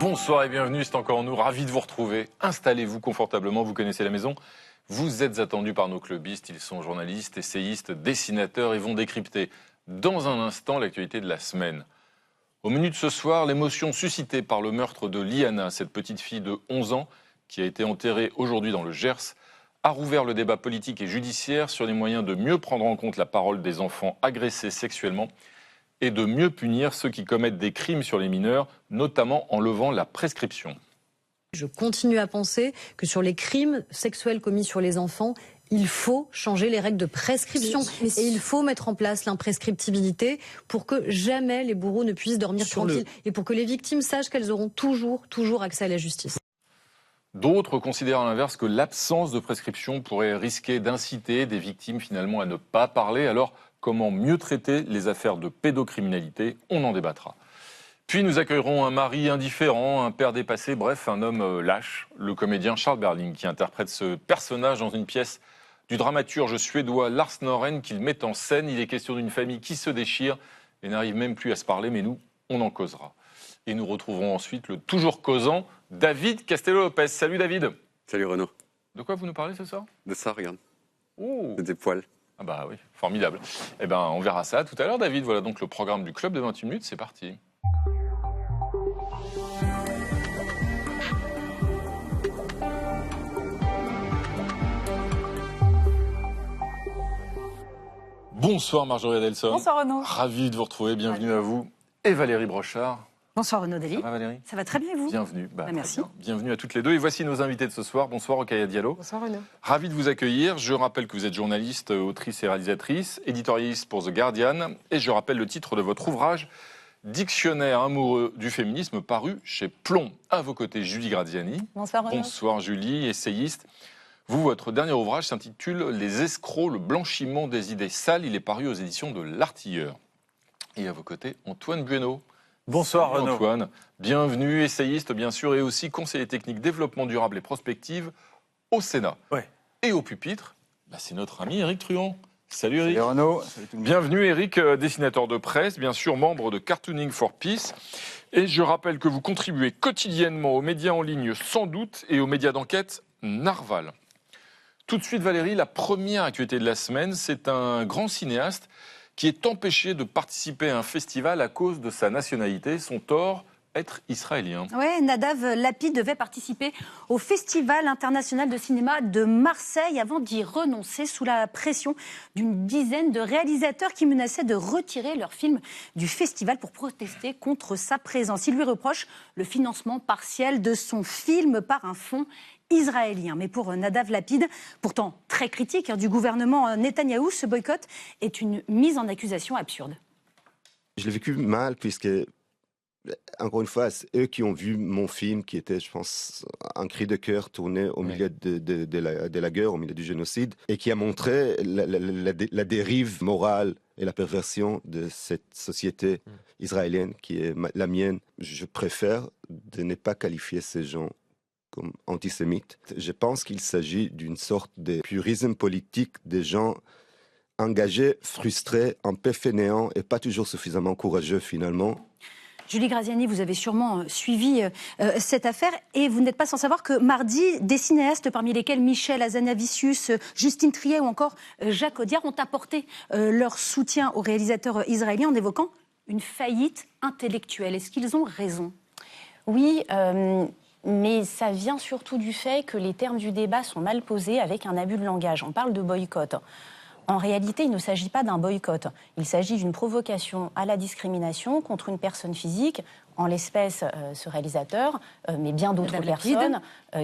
Bonsoir et bienvenue, c'est encore nous, ravis de vous retrouver. Installez-vous confortablement, vous connaissez la maison. Vous êtes attendus par nos clubistes, ils sont journalistes, essayistes, dessinateurs et vont décrypter dans un instant l'actualité de la semaine. Au menu de ce soir, l'émotion suscitée par le meurtre de Liana, cette petite fille de 11 ans qui a été enterrée aujourd'hui dans le Gers, a rouvert le débat politique et judiciaire sur les moyens de mieux prendre en compte la parole des enfants agressés sexuellement et de mieux punir ceux qui commettent des crimes sur les mineurs, notamment en levant la prescription. Je continue à penser que sur les crimes sexuels commis sur les enfants, il faut changer les règles de prescription et il faut mettre en place l'imprescriptibilité pour que jamais les bourreaux ne puissent dormir tranquilles et pour que les victimes sachent qu'elles auront toujours accès à la justice. D'autres considèrent à l'inverse que l'absence de prescription pourrait risquer d'inciter des victimes finalement à ne pas parler. Alors, comment mieux traiter les affaires de pédocriminalité? On en débattra. Puis nous accueillerons un mari indifférent, un père dépassé, bref, un homme lâche, le comédien Charles Berling, qui interprète ce personnage dans une pièce du dramaturge suédois Lars Norén qu'il met en scène. Il est question d'une famille qui se déchire et n'arrive même plus à se parler, mais nous, on en causera. Et nous retrouverons ensuite le toujours causant David Castello-Lopez. Salut David. Salut Renaud. De quoi vous nous parlez ce soir? De ça, regarde. Oh. Des poils. Ah bah oui, formidable. Eh ben, on verra ça tout à l'heure, David. Voilà donc le programme du Club de 28 minutes, c'est parti. Bonsoir Marjorie Adelson. Bonsoir Renaud. Ravi de vous retrouver, bienvenue à vous. Et Valérie Brochard. Bonsoir Renaud Dely. Ça va Valérie? Ça va très bien et vous? Bienvenue. Merci. Bien. Bienvenue à toutes les deux. Et voici nos invités de ce soir. Bonsoir Rokhaya Diallo. Bonsoir Renaud. Ravi de vous accueillir. Je rappelle que vous êtes journaliste, autrice et réalisatrice, éditorialiste pour The Guardian. Et je rappelle le titre de votre ouvrage, Dictionnaire amoureux du féminisme, paru chez Plomb. À vos côtés, Julie Graziani. Bonsoir Renaud. Bonsoir Julie, essayiste. Vous, votre dernier ouvrage s'intitule Les escrocs, le blanchiment des idées sales. Il est paru aux éditions de L'Artilleur. Et à vos côtés, Antoine Bueno. Bonsoir Salut Renaud. Antoine, bienvenue, essayiste bien sûr, et aussi conseiller technique développement durable et prospective au Sénat. Ouais. Et au pupitre, c'est notre ami Éric Truand. Salut Éric. Salut Renaud. Salut tout le monde. Bienvenue Éric, dessinateur de presse, bien sûr membre de Cartooning for Peace. Et je rappelle que vous contribuez quotidiennement aux médias en ligne Sans Doute et aux médias d'enquête Narval. Tout de suite Valérie, la première actualité de la semaine, c'est un grand cinéaste qui est empêché de participer à un festival à cause de sa nationalité, son tort, être israélien. Oui, Nadav Lapid devait participer au Festival international de cinéma de Marseille avant d'y renoncer sous la pression d'une dizaine de réalisateurs qui menaçaient de retirer leur film du festival pour protester contre sa présence. Il lui reproche le financement partiel de son film par un fonds israélien. Mais pour Nadav Lapid, pourtant très critique du gouvernement Netanyahou, ce boycott est une mise en accusation absurde. Je l'ai vécu mal puisque, encore une fois, c'est eux qui ont vu mon film qui était, je pense, un cri de cœur tourné au milieu de la guerre, au milieu du génocide, et qui a montré la dérive morale et la perversion de cette société israélienne qui est la mienne. Je préfère de ne pas qualifier ces gens comme antisémites. Je pense qu'il s'agit d'une sorte de purisme politique des gens engagés, frustrés, un peu fainéants et pas toujours suffisamment courageux finalement. Julie Graziani, vous avez sûrement suivi cette affaire et vous n'êtes pas sans savoir que mardi, des cinéastes parmi lesquels Michel Hazanavicius, Justine Triet ou encore Jacques Audiard ont apporté leur soutien aux réalisateurs israéliens en évoquant une faillite intellectuelle. Est-ce qu'ils ont raison? Oui, mais ça vient surtout du fait que les termes du débat sont mal posés avec un abus de langage. On parle de boycott. En réalité, il ne s'agit pas d'un boycott. Il s'agit d'une provocation à la discrimination contre une personne physique, en l'espèce ce réalisateur, mais bien d'autres personnes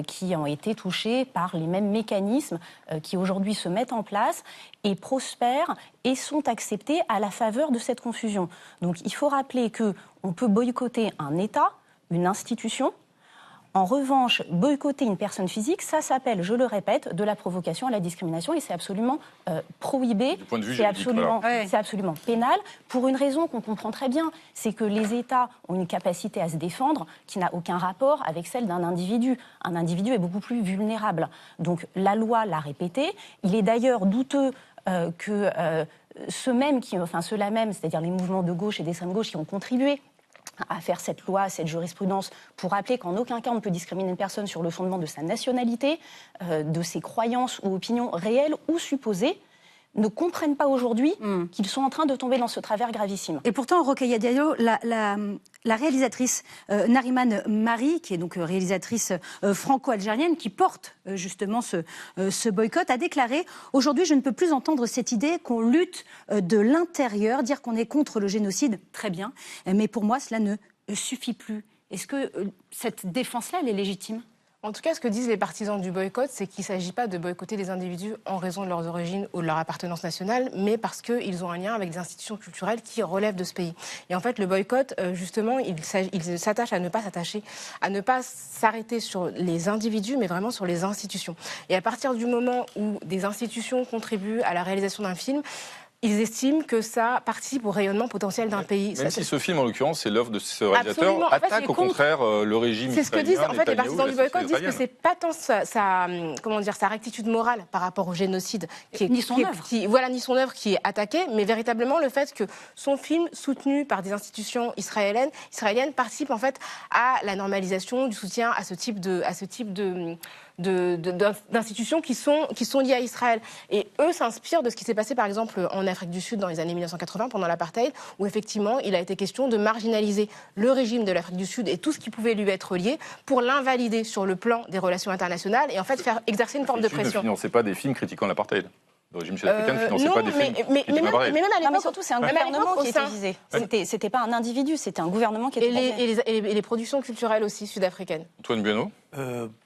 qui ont été touchées par les mêmes mécanismes qui aujourd'hui se mettent en place et prospèrent et sont acceptés à la faveur de cette confusion. Donc il faut rappeler qu'on peut boycotter un État, une institution. En revanche, boycotter une personne physique, ça s'appelle, je le répète, de la provocation à la discrimination et c'est absolument prohibé, c'est absolument pénal, pour une raison qu'on comprend très bien, c'est que les États ont une capacité à se défendre qui n'a aucun rapport avec celle d'un individu. Un individu est beaucoup plus vulnérable. Donc la loi l'a répété. Il est d'ailleurs douteux que ceux-là même, c'est-à-dire les mouvements de gauche et d'extrême gauche qui ont contribué à faire cette loi, cette jurisprudence, pour rappeler qu'en aucun cas on ne peut discriminer une personne sur le fondement de sa nationalité, de ses croyances ou opinions réelles ou supposées, ne comprennent pas aujourd'hui qu'ils sont en train de tomber dans ce travers gravissime. Et pourtant, Rokhaya Diallo, la réalisatrice Nariman Mari, qui est donc réalisatrice franco-algérienne, qui porte justement ce boycott, a déclaré « Aujourd'hui, je ne peux plus entendre cette idée qu'on lutte de l'intérieur, dire qu'on est contre le génocide, très bien, mais pour moi, cela ne suffit plus. » Est-ce que cette défense-là, elle est légitime ? En tout cas, ce que disent les partisans du boycott, c'est qu'il ne s'agit pas de boycotter les individus en raison de leurs origines ou de leur appartenance nationale, mais parce qu'ils ont un lien avec des institutions culturelles qui relèvent de ce pays. Et en fait, le boycott, justement, il s'attache à ne pas s'arrêter sur les individus, mais vraiment sur les institutions. Et à partir du moment où des institutions contribuent à la réalisation d'un film, ils estiment que ça participe au rayonnement potentiel d'un pays. Même si ce film, en l'occurrence, c'est l'œuvre de ce réalisateur, absolument. attaque au contraire le régime israélien. C'est ce que disent en fait les partisans du boycott, disent que c'est pas tant sa rectitude morale par rapport au génocide ni son œuvre qui est attaquée, mais véritablement le fait que son film, soutenu par des institutions israéliennes participe en fait à la normalisation du soutien à ce type d'institutions qui sont liées à Israël. Et eux s'inspirent de ce qui s'est passé par exemple en Afrique du Sud dans les années 1980 pendant l'apartheid, où effectivement il a été question de marginaliser le régime de l'Afrique du Sud et tout ce qui pouvait lui être lié pour l'invalider sur le plan des relations internationales et en fait faire exercer une forme de pression. Ne finançait pas des films critiquant l'apartheid. Le régime sud-africain ne finançait pas des films. Mais même à l'époque, mais surtout, c'est un gouvernement qui était visé. C'était pas un individu, c'était un gouvernement qui était visé. Et les productions culturelles aussi sud-africaines. Antoine Bueno.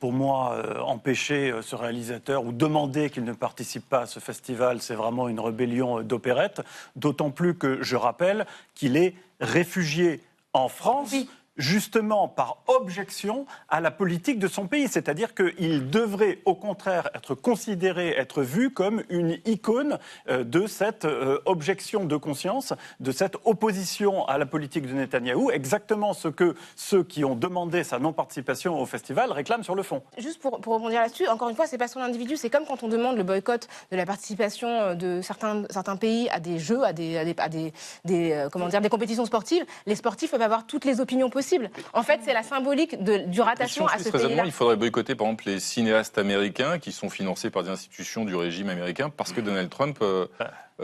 Pour moi, empêcher ce réalisateur ou demander qu'il ne participe pas à ce festival, c'est vraiment une rébellion d'opérette. D'autant plus que je rappelle qu'il est réfugié en France. Oui. Justement par objection à la politique de son pays. C'est-à-dire qu'il devrait au contraire être considéré, être vu comme une icône de cette objection de conscience, de cette opposition à la politique de Netanyahou, exactement ce que ceux qui ont demandé sa non-participation au festival réclament sur le fond. Juste pour rebondir là-dessus, encore une fois, c'est pas son individu, c'est comme quand on demande le boycott de la participation de certains pays à des jeux, à des compétitions sportives. Les sportifs peuvent avoir toutes les opinions possibles. En fait, c'est la symbolique du rattachement à ce pays-là. Il faudrait boycotter, par exemple, les cinéastes américains qui sont financés par des institutions du régime américain parce que Donald Trump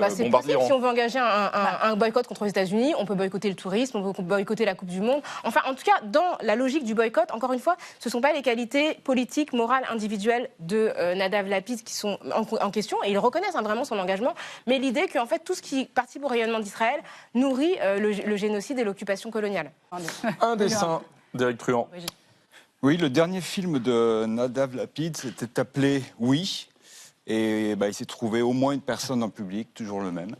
c'est possible. Si on veut engager un boycott contre les États-Unis, on peut boycotter le tourisme, on peut boycotter la Coupe du Monde. Enfin, en tout cas, dans la logique du boycott, encore une fois, ce ne sont pas les qualités politiques, morales, individuelles de Nadav Lapid qui sont en question, et ils reconnaissent vraiment son engagement, mais l'idée qu'en fait, tout ce qui participe au rayonnement d'Israël nourrit le génocide et l'occupation coloniale. Un dessin d'Éric Truand. Oui, le dernier film de Nadav Lapid s'était appelé « Oui ». Et il s'est trouvé au moins une personne dans le public, toujours le même.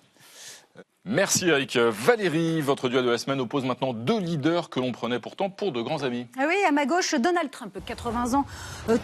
Merci Eric. Valérie, votre duel de la semaine oppose maintenant deux leaders que l'on prenait pourtant pour de grands amis. Ah oui, à ma gauche, Donald Trump, 80 ans,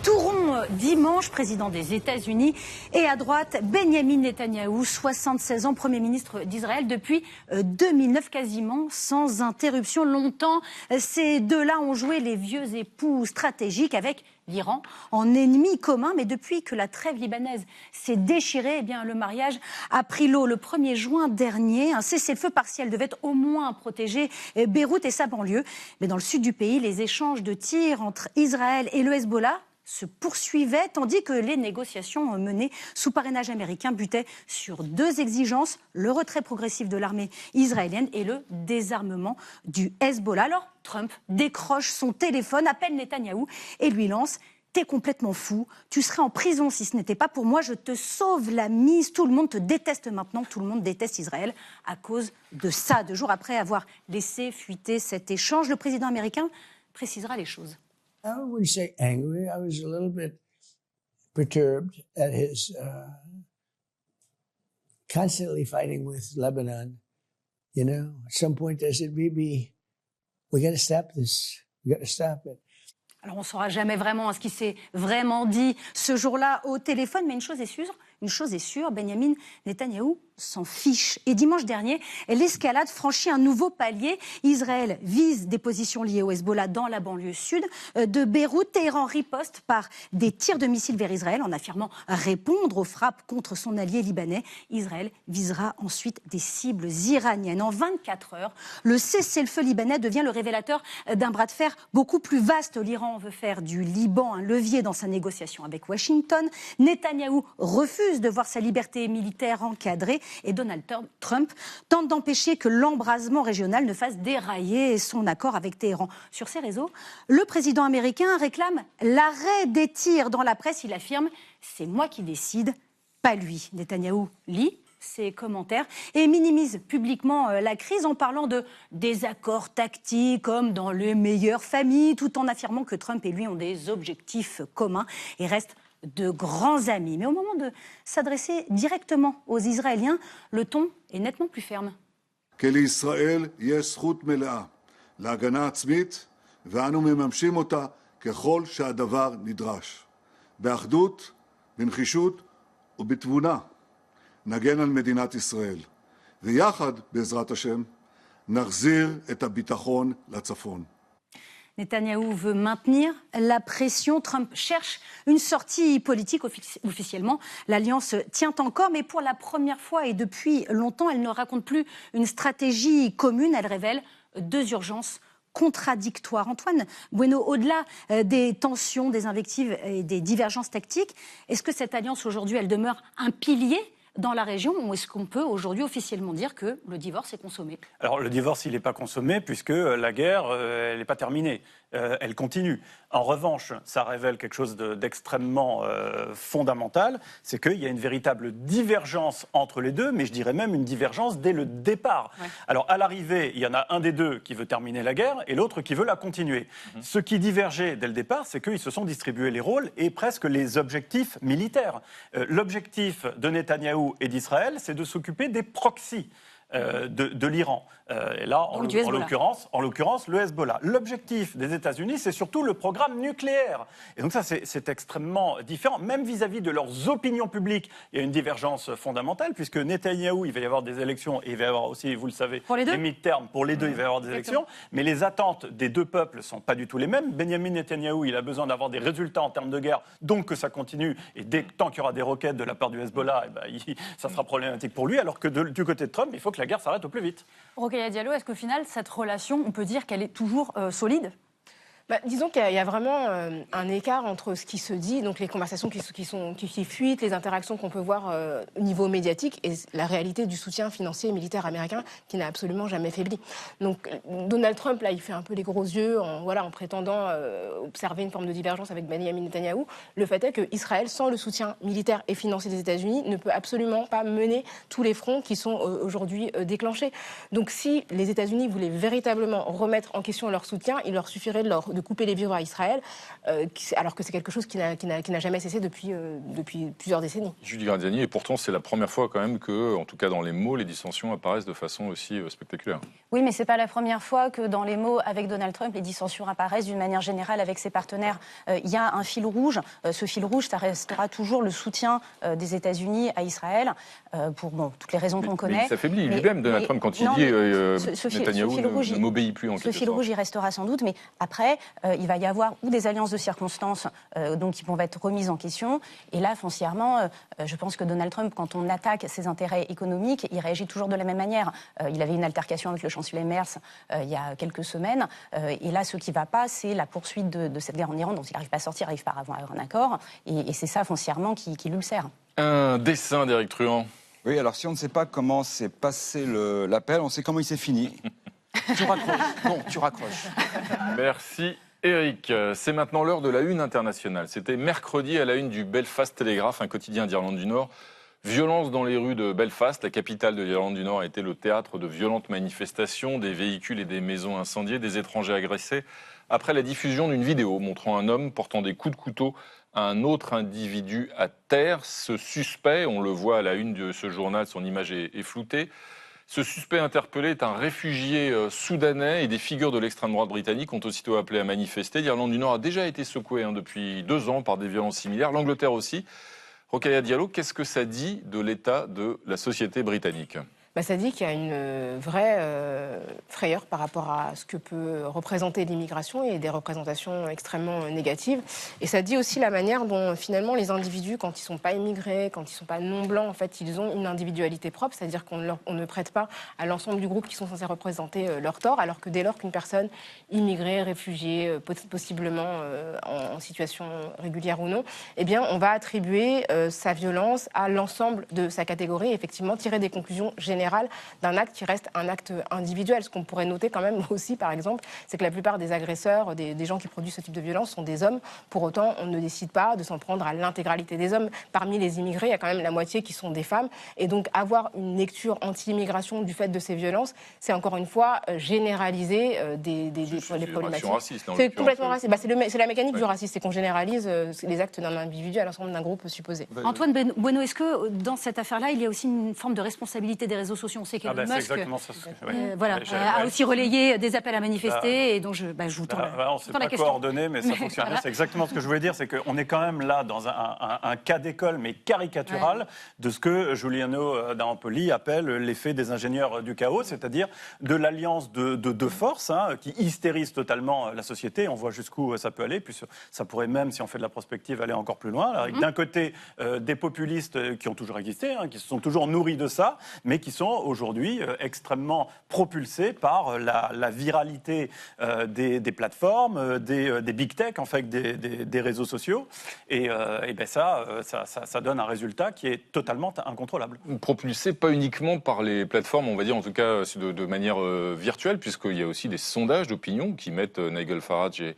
tout rond dimanche, président des États-Unis. Et à droite, Benyamin Netanyahou, 76 ans, Premier ministre d'Israël depuis 2009, quasiment sans interruption. Longtemps, ces deux-là ont joué les vieux époux stratégiques avec l'Iran en ennemi commun, mais depuis que la trêve libanaise s'est déchirée, le mariage a pris l'eau le 1er juin dernier. Un cessez-le-feu partiel devait au moins protéger Beyrouth et sa banlieue. Mais dans le sud du pays, les échanges de tirs entre Israël et le Hezbollah se poursuivaient, tandis que les négociations menées sous parrainage américain butaient sur deux exigences, le retrait progressif de l'armée israélienne et le désarmement du Hezbollah. Alors Trump décroche son téléphone, appelle Netanyahou et lui lance « T'es complètement fou, tu serais en prison si ce n'était pas pour moi, je te sauve la mise, tout le monde te déteste maintenant, tout le monde déteste Israël à cause de ça ». 2 jours après avoir laissé fuiter cet échange, le président américain précisera les choses. I wouldn't say angry. I was a little bit perturbed at his constantly fighting with Lebanon. You know, at some point I said, Bibi, we got to stop this. We got to stop it. Alors on ne saura jamais vraiment ce qui s'est vraiment dit ce jour-là au téléphone, mais une chose est sûre, Benyamin Netanyahou s'en fiche. Et dimanche dernier, l'escalade franchit un nouveau palier. Israël vise des positions liées au Hezbollah dans la banlieue sud de Beyrouth. Téhéran riposte par des tirs de missiles vers Israël en affirmant répondre aux frappes contre son allié libanais. Israël visera ensuite des cibles iraniennes. En 24 heures, le cessez-le-feu libanais devient le révélateur d'un bras de fer beaucoup plus vaste. L'Iran veut faire du Liban un levier dans sa négociation avec Washington. Netanyahou refuse de voir sa liberté militaire encadrée. Et Donald Trump tente d'empêcher que l'embrasement régional ne fasse dérailler son accord avec Téhéran. Sur ses réseaux, le président américain réclame l'arrêt des tirs. Dans la presse, il affirme « c'est moi qui décide, pas lui ». Netanyahou lit ses commentaires et minimise publiquement la crise en parlant de désaccords tactiques comme dans les meilleures familles, tout en affirmant que Trump et lui ont des objectifs communs et restent de grands amis. Mais au moment de s'adresser directement aux Israéliens, le ton est nettement plus ferme. לישראל יש זכות מלאה להגנה עצמית, ואנו מממשים אותה ככל שהדבר נדרש. באחדות, בנחישות ובתבונה נגן על מדינת ישראל. ויחד, בעזרת השם, נחזיר את הביטחון לצפון. Netanyahou veut maintenir la pression. Trump cherche une sortie politique officiellement. L'alliance tient encore, mais pour la première fois et depuis longtemps, elle ne raconte plus une stratégie commune. Elle révèle deux urgences contradictoires. Antoine Bueno, au-delà des tensions, des invectives et des divergences tactiques, est-ce que cette alliance aujourd'hui, elle demeure un pilier dans la région, ou est-ce qu'on peut aujourd'hui officiellement dire que le divorce est consommé? Alors le divorce, il n'est pas consommé puisque la guerre, elle n'est pas terminée. Elle continue. En revanche, ça révèle quelque chose d'extrêmement fondamental, c'est qu'il y a une véritable divergence entre les deux, mais je dirais même une divergence dès le départ. Ouais. Alors à l'arrivée, il y en a un des deux qui veut terminer la guerre et l'autre qui veut la continuer. Ce qui divergeait dès le départ, c'est qu'ils se sont distribués les rôles et presque les objectifs militaires. L'objectif de Netanyahou et d'Israël, c'est de s'occuper des proxys de l'Iran. Et là, en l'occurrence, le Hezbollah. L'objectif des États-Unis, c'est surtout le programme nucléaire. Et donc ça, c'est extrêmement différent. Même vis-à-vis de leurs opinions publiques, il y a une divergence fondamentale, puisque Netanyahou, il va y avoir des élections, et il va y avoir aussi, vous le savez, des mid-terms. Pour les deux, il va y avoir des élections. Mais les attentes des deux peuples ne sont pas du tout les mêmes. Benyamin Netanyahou, il a besoin d'avoir des résultats en termes de guerre, donc que ça continue. Et tant qu'il y aura des roquettes de la part du Hezbollah, ça sera problématique pour lui. Alors que du côté de Trump, il faut que la guerre s'arrête au plus vite. Rokhaya Diallo, est-ce qu'au final, cette relation, on peut dire qu'elle est toujours solide ? Disons qu'il y a vraiment un écart entre ce qui se dit, donc les conversations qui fuitent, les interactions qu'on peut voir au niveau médiatique et la réalité du soutien financier et militaire américain qui n'a absolument jamais faibli. Donc Donald Trump, là, il fait un peu les gros yeux en prétendant observer une forme de divergence avec Benyamin Netanyahou. Le fait est qu'Israël, sans le soutien militaire et financier des États-Unis, ne peut absolument pas mener tous les fronts qui sont aujourd'hui déclenchés. Donc si les États-Unis voulaient véritablement remettre en question leur soutien, il leur suffirait de couper les vivres à Israël, alors que c'est quelque chose qui n'a jamais cessé depuis plusieurs décennies. Judy Graziani, et pourtant c'est la première fois quand même que, en tout cas dans les mots, les dissensions apparaissent de façon aussi spectaculaire. Oui, mais c'est pas la première fois que dans les mots avec Donald Trump, les dissensions apparaissent d'une manière générale avec ses partenaires. Il y a un fil rouge. Ce fil rouge, ça restera toujours le soutien des États-Unis à Israël, pour toutes les raisons qu'on connaît. Mais il s'affaiblit lui-même, Donald Trump, quand il dit Netanyahou ne m'obéit plus en quelque sorte. Ce fil rouge, il restera sans doute, mais après, il va y avoir ou des alliances de circonstances donc qui vont être remises en question. Et là, foncièrement, je pense que Donald Trump, quand on attaque ses intérêts économiques, il réagit toujours de la même manière. Il avait une altercation avec le chancelier Merz il y a quelques semaines. Et là, ce qui ne va pas, c'est la poursuite de cette guerre en Iran, dont il n'arrive pas à sortir, il n'arrive pas à avoir un accord. Et c'est ça, foncièrement, qui l'ulcère. Un dessin d'Éric Truand. Oui, alors si on ne sait pas comment s'est passé l'appel, on sait comment il s'est fini. Tu raccroches. Non, tu raccroches. Merci. Eric, c'est maintenant l'heure de la une internationale. C'était mercredi à la une du Belfast Telegraph, un quotidien d'Irlande du Nord. Violence dans les rues de Belfast, la capitale de l'Irlande du Nord, a été le théâtre de violentes manifestations, des véhicules et des maisons incendiées, des étrangers agressés, après la diffusion d'une vidéo montrant un homme portant des coups de couteau à un autre individu à terre. Ce suspect, on le voit à la une de ce journal, son image est floutée. Ce suspect interpellé est un réfugié soudanais et des figures de l'extrême droite britannique ont aussitôt appelé à manifester. L'Irlande du Nord a déjà été secouée depuis 2 ans par des violences similaires, l'Angleterre aussi. Rokhaya Diallo, qu'est-ce que ça dit de l'état de la société britannique ? Ça dit qu'il y a une vraie frayeur par rapport à ce que peut représenter l'immigration et des représentations extrêmement négatives. Et ça dit aussi la manière dont finalement les individus, quand ils ne sont pas immigrés, quand ils ne sont pas non-blancs, en fait, ils ont une individualité propre, c'est-à-dire qu'on ne prête pas à l'ensemble du groupe qui sont censés représenter leur tort, alors que dès lors qu'une personne immigrée, réfugiée, possiblement en situation régulière ou non, eh bien, on va attribuer sa violence à l'ensemble de sa catégorie et effectivement tirer des conclusions générales d'un acte qui reste un acte individuel. Ce qu'on pourrait noter quand même aussi, par exemple, c'est que la plupart des agresseurs, des gens qui produisent ce type de violence sont des hommes. Pour autant, on ne décide pas de s'en prendre à l'intégralité des hommes. Parmi les immigrés, il y a quand même la moitié qui sont des femmes. Et donc, avoir une lecture anti-immigration du fait de ces violences, c'est encore une fois généraliser des problématiques. C'est complètement raciste. C'est la mécanique du racisme, c'est qu'on généralise les actes d'un individu à l'ensemble d'un groupe supposé. Antoine Bueno, est-ce que dans cette affaire-là, il y a aussi une forme de responsabilité des réseaux sociaux? On sait qu'Elon Musk a aussi relayé des appels à manifester et donc je vous tends on ne s'est pas coordonné, mais ça fonctionne. C'est exactement ce que je voulais dire, c'est qu'on est quand même là dans un cas d'école, mais caricatural, de ce que Giuliano d'Ampoli appelle l'effet des ingénieurs du chaos, c'est-à-dire de l'alliance de deux forces qui hystérisent totalement la société. On voit jusqu'où ça peut aller, puis ça pourrait même, si on fait de la prospective, aller encore plus loin. Avec d'un côté des populistes qui ont toujours existé, qui se sont toujours nourris de ça, mais qui sont aujourd'hui extrêmement propulsés par la viralité des plateformes, des big tech, en fait, des réseaux sociaux. Et ça donne un résultat qui est totalement incontrôlable. Propulsé pas uniquement par les plateformes, on va dire, en tout cas de manière virtuelle, puisqu'il y a aussi des sondages d'opinion qui mettent Nigel Farage et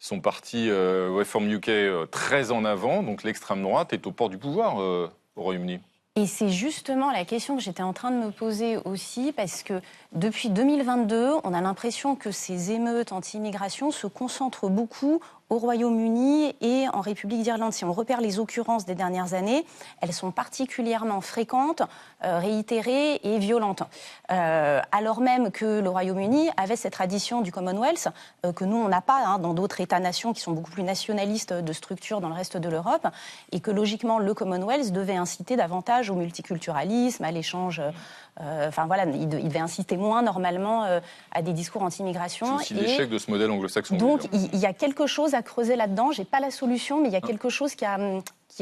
son parti Reform UK très en avant. Donc l'extrême droite est au port du pouvoir au Royaume-Uni. Et c'est justement la question que j'étais en train de me poser aussi, parce que depuis 2022, on a l'impression que ces émeutes anti-immigration se concentrent beaucoup au Royaume-Uni et en République d'Irlande. Si on repère les occurrences des dernières années, elles sont particulièrement fréquentes, réitérées et violentes. Alors même que le Royaume-Uni avait cette tradition du Commonwealth, que nous, on n'a pas dans d'autres États-nations qui sont beaucoup plus nationalistes de structure dans le reste de l'Europe, et que logiquement, le Commonwealth devait inciter davantage au multiculturalisme, à l'échange... il devait inciter moins normalement à des discours anti-immigration. C'est aussi l'échec de ce modèle anglo-saxon. Donc il y a quelque chose à creuser là-dedans. J'ai pas la solution, mais il y a quelque chose qui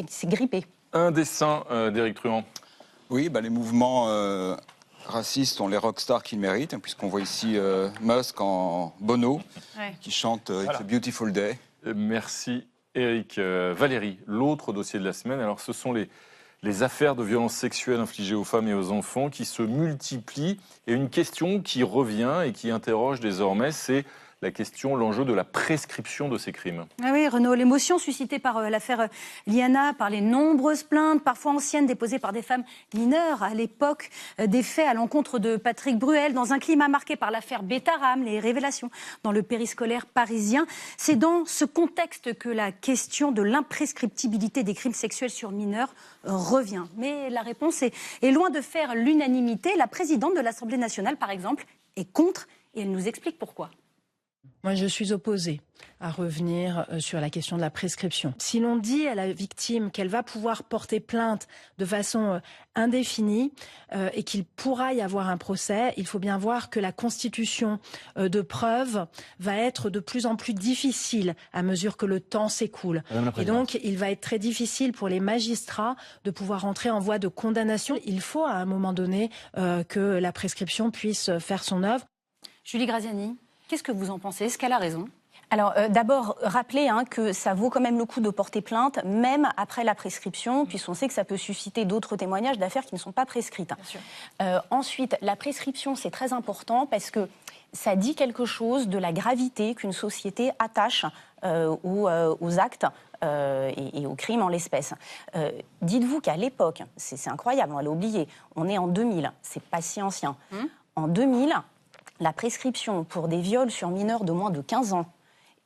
s'est grippé. Un dessin d'Éric Truand. Oui, les mouvements racistes ont les rockstars qu'ils méritent, puisqu'on voit ici Musk en Bono, qui chante It's a Beautiful Day. Merci Éric. Valérie, l'autre dossier de la semaine, alors ce sont les affaires de violences sexuelles infligées aux femmes et aux enfants qui se multiplient. Et une question qui revient et qui interroge désormais, c'est l'enjeu de la prescription de ces crimes. Ah oui, Renaud, l'émotion suscitée par l'affaire Liana, par les nombreuses plaintes, parfois anciennes, déposées par des femmes mineures à l'époque des faits à l'encontre de Patrick Bruel, dans un climat marqué par l'affaire Betaram, les révélations dans le périscolaire parisien. C'est dans ce contexte que la question de l'imprescriptibilité des crimes sexuels sur mineurs revient. Mais la réponse est loin de faire l'unanimité. La présidente de l'Assemblée nationale, par exemple, est contre et elle nous explique pourquoi. Moi, je suis opposée à revenir sur la question de la prescription. Si l'on dit à la victime qu'elle va pouvoir porter plainte de façon indéfinie et qu'il pourra y avoir un procès, il faut bien voir que la constitution de preuves va être de plus en plus difficile à mesure que le temps s'écoule. Et donc, il va être très difficile pour les magistrats de pouvoir entrer en voie de condamnation. Il faut à un moment donné que la prescription puisse faire son œuvre. Julie Graziani, qu'est-ce que vous en pensez? Est-ce qu'elle a raison? Alors d'abord, rappelez que ça vaut quand même le coup de porter plainte, même après la prescription, puisqu'on sait que ça peut susciter d'autres témoignages d'affaires qui ne sont pas prescrites. Ensuite, la prescription, c'est très important parce que ça dit quelque chose de la gravité qu'une société attache aux actes et aux crimes en l'espèce. Dites-vous qu'à l'époque, c'est incroyable, on l'a oublié, on est en 2000, c'est pas si ancien. En 2000, la prescription pour des viols sur mineurs de moins de 15 ans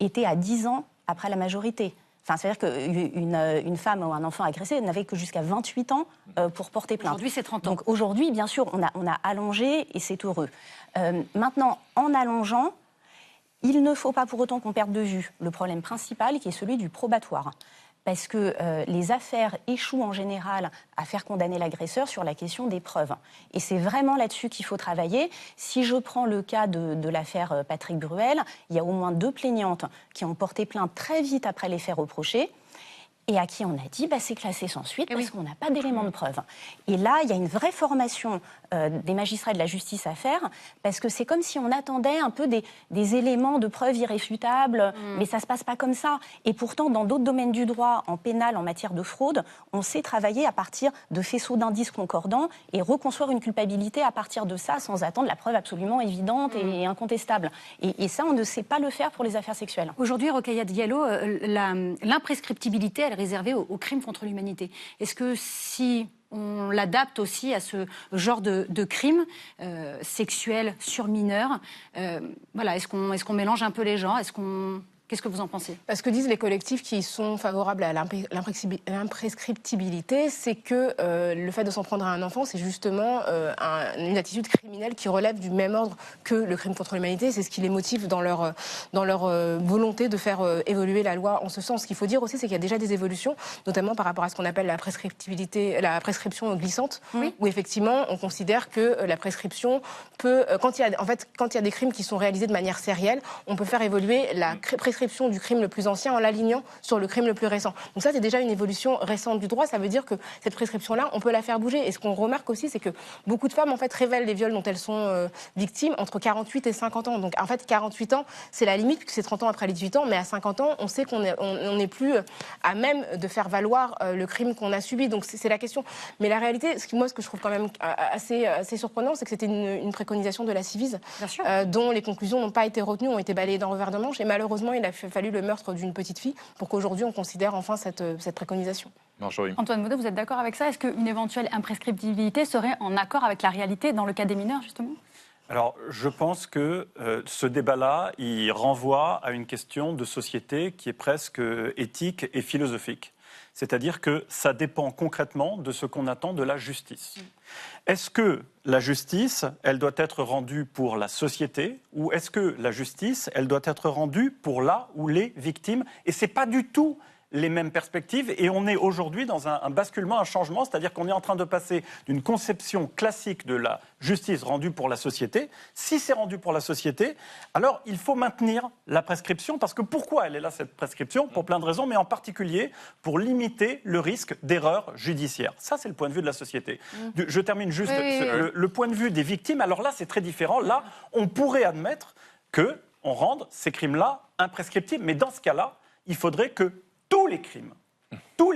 était à 10 ans après la majorité. C'est-à-dire qu'une femme ou un enfant agressé n'avait que jusqu'à 28 ans pour porter plainte. Aujourd'hui, c'est 30 ans. Donc aujourd'hui, bien sûr, on a allongé et c'est heureux. Maintenant, en allongeant, il ne faut pas pour autant qu'on perde de vue le problème principal qui est celui du probatoire. parce que les affaires échouent en général à faire condamner l'agresseur sur la question des preuves. Et c'est vraiment là-dessus qu'il faut travailler. Si je prends le cas de l'affaire Patrick Bruel, il y a au moins 2 plaignantes qui ont porté plainte très vite après les faits reprochés, et à qui on a dit c'est classé sans suite parce qu'on n'a pas d'éléments de preuve. Et là, il y a une vraie formation des magistrats et de la justice à faire, parce que c'est comme si on attendait un peu des éléments de preuve irréfutables, mais ça ne se passe pas comme ça. Et pourtant, dans d'autres domaines du droit, en pénal, en matière de fraude, on sait travailler à partir de faisceaux d'indices concordants et reconstruire une culpabilité à partir de ça, sans attendre la preuve absolument évidente et incontestable. Et ça, on ne sait pas le faire pour les affaires sexuelles. Aujourd'hui, Rokhaya Diallo, l'imprescriptibilité, elle est réservée aux crimes contre l'humanité. Est-ce que si on l'adapte aussi à ce genre de crimes sexuels sur mineurs, est-ce qu'on mélange un peu les genres? Qu'est-ce que vous en pensez? Ce que disent les collectifs qui sont favorables à l'imprescriptibilité, c'est que le fait de s'en prendre à un enfant, c'est justement une attitude criminelle qui relève du même ordre que le crime contre l'humanité. C'est ce qui les motive dans leur volonté de faire évoluer la loi en ce sens. Ce qu'il faut dire aussi, c'est qu'il y a déjà des évolutions, notamment par rapport à ce qu'on appelle la prescription glissante, où effectivement, on considère que la prescription peut, quand il y a des crimes qui sont réalisés de manière sérielle, on peut faire évoluer la prescription du crime le plus ancien en l'alignant sur le crime le plus récent. Donc ça, c'est déjà une évolution récente du droit. Ça veut dire que cette prescription-là, on peut la faire bouger. Et ce qu'on remarque aussi, c'est que beaucoup de femmes, en fait, révèlent les viols dont elles sont victimes entre 48 et 50 ans. Donc, en fait, 48 ans, c'est la limite, puisque c'est 30 ans après les 18 ans. Mais à 50 ans, on sait qu'on n'est plus à même de faire valoir le crime qu'on a subi. Donc, c'est la question. Mais la réalité, ce que je trouve quand même assez surprenant, c'est que c'était une préconisation de la Civise, dont les conclusions n'ont pas été retenues, ont été balayées d'un revers de manche. Et malheureusement, il a fallu le meurtre d'une petite fille pour qu'aujourd'hui on considère enfin cette préconisation. Marjorie. Antoine Baudot, vous êtes d'accord avec ça? Est-ce qu'une éventuelle imprescriptibilité serait en accord avec la réalité dans le cas des mineurs, justement? Alors, je pense que ce débat-là, il renvoie à une question de société qui est presque éthique et philosophique. C'est-à-dire que ça dépend concrètement de ce qu'on attend de la justice. Est-ce que la justice, elle doit être rendue pour la société, ou est-ce que la justice, elle doit être rendue pour là ou les victimes? Et c'est pas du tout les mêmes perspectives, et on est aujourd'hui dans un basculement, un changement, c'est-à-dire qu'on est en train de passer d'une conception classique de la justice rendue pour la société. Si c'est rendu pour la société, alors il faut maintenir la prescription, parce que pourquoi elle est là, cette prescription? Pour plein de raisons, mais en particulier pour limiter le risque d'erreur judiciaire. Ça, c'est le point de vue de la société. Je termine juste le point de vue des victimes. Alors là, c'est très différent. Là, on pourrait admettre qu'on rende ces crimes-là imprescriptibles, mais dans ce cas-là, il faudrait que tous les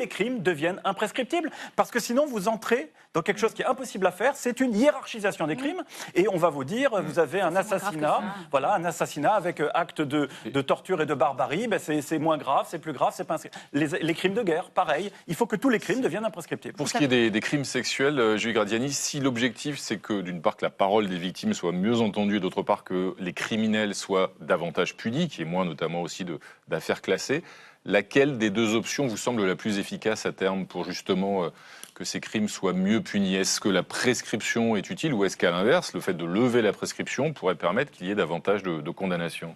crimes deviennent imprescriptibles, parce que sinon vous entrez dans quelque chose qui est impossible à faire, c'est une hiérarchisation des crimes, et on va vous dire, vous avez un assassinat, un assassinat avec acte de torture et de barbarie, c'est moins grave, c'est plus grave, c'est pas les crimes de guerre, pareil, il faut que tous les crimes deviennent imprescriptibles. Pour ce qui est des crimes sexuels, Julie Gradiani, si l'objectif c'est que d'une part que la parole des victimes soit mieux entendue, et d'autre part que les criminels soient davantage punis, qu'il y ait moins notamment aussi d'affaires classées, laquelle des deux options vous semble la plus efficace à terme pour justement que ces crimes soient mieux punis? Est-ce que la prescription est utile, ou est-ce qu'à l'inverse, le fait de lever la prescription pourrait permettre qu'il y ait davantage de condamnations?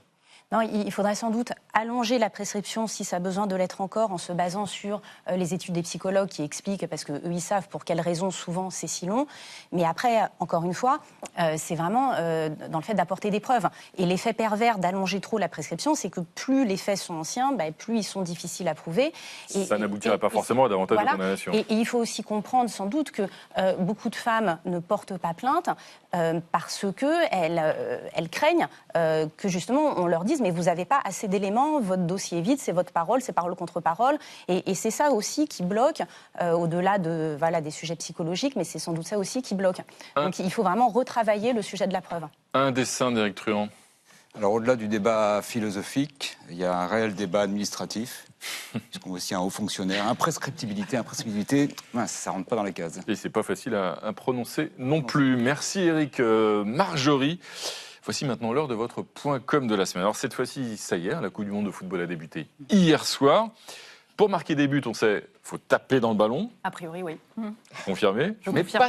Non, il faudrait sans doute allonger la prescription, si ça a besoin de l'être encore, en se basant sur les études des psychologues qui expliquent, parce qu'eux, ils savent pour quelles raisons souvent c'est si long. Mais après, encore une fois, c'est vraiment dans le fait d'apporter des preuves. Et l'effet pervers d'allonger trop la prescription, c'est que plus les faits sont anciens, plus ils sont difficiles à prouver. Ça n'aboutirait pas forcément à davantage de condamnations. Et il faut aussi comprendre sans doute que beaucoup de femmes ne portent pas plainte parce qu'elles craignent que justement on leur dise mais vous n'avez pas assez d'éléments, votre dossier est vide, c'est votre parole, c'est parole contre parole. Et c'est ça aussi qui bloque, au-delà des sujets psychologiques, mais c'est sans doute ça aussi qui bloque. Donc il faut vraiment retravailler le sujet de la preuve. Un dessin d'Éric Truand. Alors au-delà du débat philosophique, il y a un réel débat administratif, puisqu'on a aussi un haut fonctionnaire. Imprescriptibilité, ça ne rentre pas dans les cases. Et c'est pas facile à prononcer non plus. Merci Éric. Marjorie. Voici maintenant l'heure de votre point com de la semaine. Alors cette fois-ci, ça y est, la Coupe du Monde de football a débuté hier soir. Pour marquer des buts, on sait, il faut taper dans le ballon. A priori, oui. Confirmé. Mais confirme.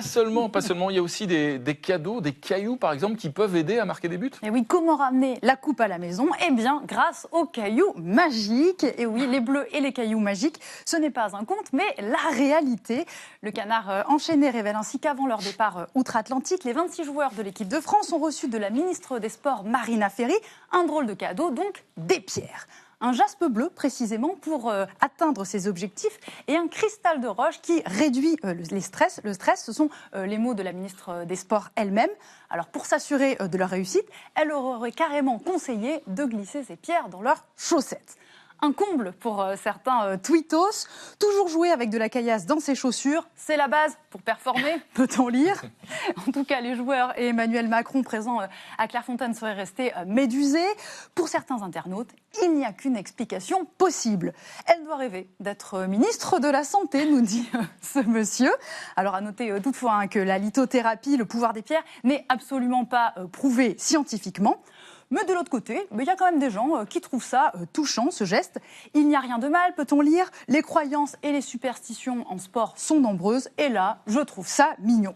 pas seulement. Il y a aussi des cadeaux, des cailloux, par exemple, qui peuvent aider à marquer des buts. Et oui, comment ramener la coupe à la maison? Eh bien, grâce aux cailloux magiques. Et oui, les bleus et les cailloux magiques, ce n'est pas un conte, mais la réalité. Le Canard enchaîné révèle ainsi qu'avant leur départ outre-Atlantique, les 26 joueurs de l'équipe de France ont reçu de la ministre des Sports, Marina Ferry, un drôle de cadeau, donc des pierres. Un jaspe bleu, précisément, pour atteindre ses objectifs, et un cristal de roche qui réduit le stress. Le stress, ce sont les mots de la ministre des Sports elle-même. Alors, pour s'assurer de leur réussite, elle leur aurait carrément conseillé de glisser ces pierres dans leurs chaussettes. Un comble pour certains tweetos. Toujours jouer avec de la caillasse dans ses chaussures, c'est la base pour performer, peut-on lire. En tout cas, les joueurs et Emmanuel Macron présents à Clairefontaine seraient restés médusés. Pour certains internautes, il n'y a qu'une explication possible. Elle doit rêver d'être ministre de la Santé, nous dit ce monsieur. Alors à noter toutefois que la lithothérapie, le pouvoir des pierres, n'est absolument pas prouvé scientifiquement. Mais de l'autre côté, il y a quand même des gens qui trouvent ça touchant, ce geste. Il n'y a rien de mal, peut-on lire. Les croyances et les superstitions en sport sont nombreuses. Et là, je trouve ça mignon.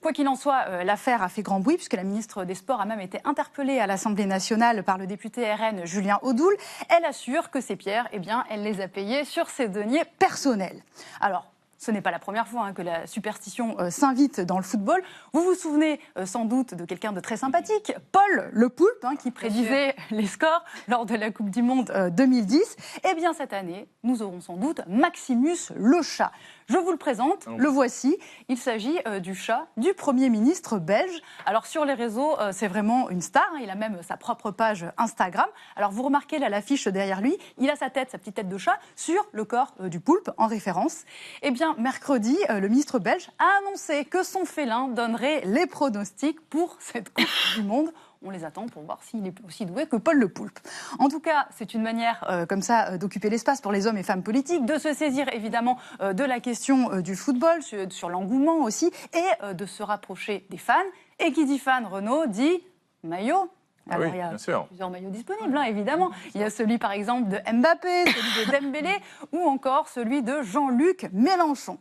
Quoi qu'il en soit, l'affaire a fait grand bruit puisque la ministre des Sports a même été interpellée à l'Assemblée nationale par le député RN Julien Audoul. Elle assure que ces pierres, elle les a payées sur ses deniers personnels. Alors, ce n'est pas la première fois que la superstition s'invite dans le football. Vous vous souvenez sans doute de quelqu'un de très sympathique, Paul Le Poulpe, qui prédisait les scores lors de la Coupe du Monde 2010. Eh bien, cette année, nous aurons sans doute Maximus le chat. Je vous le présente, le voici. Il s'agit du chat du Premier ministre belge. Alors, sur les réseaux, c'est vraiment une star. Il a même sa propre page Instagram. Alors, vous remarquez là l'affiche derrière lui. Il a sa petite tête de chat, sur le corps du poulpe, en référence. Eh bien, mercredi, le ministre belge a annoncé que son félin donnerait les pronostics pour cette Coupe du Monde. On les attend pour voir s'il est aussi doué que Paul Le Poulpe. En tout cas, c'est une manière comme ça d'occuper l'espace pour les hommes et femmes politiques, de se saisir évidemment de la question du football, sur l'engouement aussi, et de se rapprocher des fans. Et qui dit fan, Renaud, dit maillot. Alors, il y a plusieurs maillots disponibles, évidemment. Il y a celui, par exemple, de Mbappé, celui de Dembélé, ou encore celui de Jean-Luc Mélenchon.